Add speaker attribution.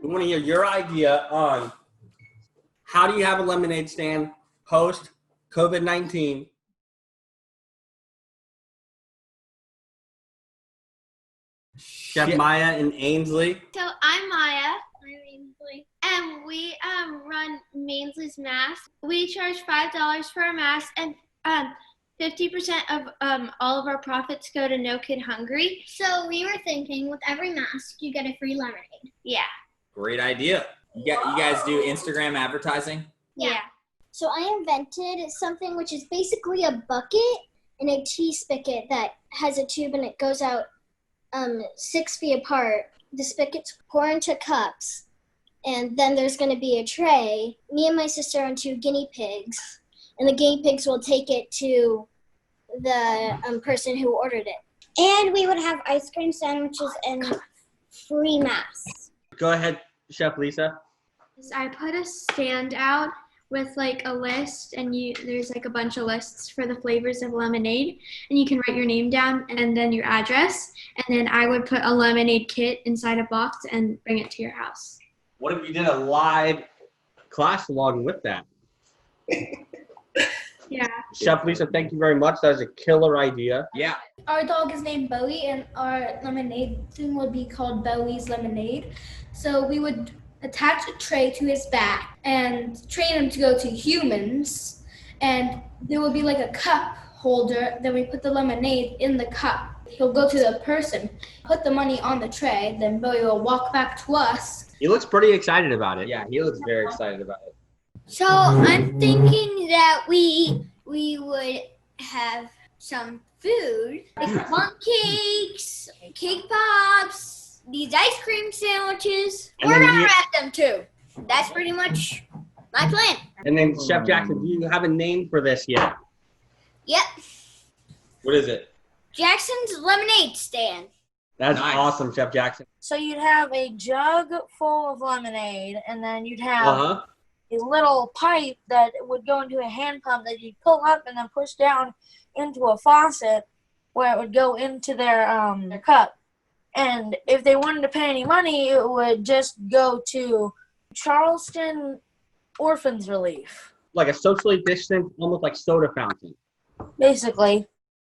Speaker 1: We want to hear your idea on how do you have a lemonade stand post COVID-19. Chef Maya and Ainsley.
Speaker 2: So I'm Maya. I'm Ainsley. And we run Ainsley's Mask. We charge $5 for a mask, and 50% of all of our profits go to No Kid Hungry.
Speaker 3: So we were thinking with every mask, you get a free lemonade.
Speaker 2: Yeah.
Speaker 1: Great idea.
Speaker 4: You guys do Instagram advertising?
Speaker 2: Yeah.
Speaker 3: So I invented something which is basically a bucket and a tea spigot that has a tube and it goes out 6 feet apart. The spigots pour into cups, and then there's going to be a tray. Me and my sister and 2 guinea pigs, and the guinea pigs will take it to the person who ordered it. And we would have ice cream sandwiches and free masks.
Speaker 1: Go ahead, Chef Lisa.
Speaker 2: I put a stand out with like a list, and there's like a bunch of lists for the flavors of lemonade, and you can write your name down and then your address, and then I would put a lemonade kit inside a box and bring it to your house.
Speaker 1: What if you did a live class along with that?
Speaker 2: Yeah.
Speaker 1: Chef Lisa, thank you very much. That was a killer idea.
Speaker 4: Yeah.
Speaker 5: Our dog is named Bowie, and our lemonade thing would be called Bowie's Lemonade. So we would attach a tray to his back and train him to go to humans. And there would be like a cup holder. Then we put the lemonade in the cup. He'll go to the person, put the money on the tray. Then Bowie will walk back to us.
Speaker 1: He looks pretty excited about it.
Speaker 4: Yeah, he looks very excited about it.
Speaker 6: So I'm thinking that we would have some food, like plum cakes, cake pops, these ice cream sandwiches.
Speaker 1: And
Speaker 6: We're
Speaker 1: then
Speaker 6: gonna
Speaker 1: you-
Speaker 6: wrap them too. That's pretty much my plan.
Speaker 1: And then Chef Jackson, do you have a name for this yet?
Speaker 6: Yep,
Speaker 1: What is it?
Speaker 6: Jackson's Lemonade Stand.
Speaker 1: That's
Speaker 4: Nice.
Speaker 1: awesome, Chef Jackson.
Speaker 7: So you'd have a jug full of lemonade, and then you'd have
Speaker 1: Uh-huh.
Speaker 7: a little pipe that would go into a hand pump that you'd pull up and then push down into a faucet where it would go into their cup. And if they wanted to pay any money, it would just go to Charleston Orphans Relief,
Speaker 1: Like a socially distant, almost like soda fountain.
Speaker 7: basically.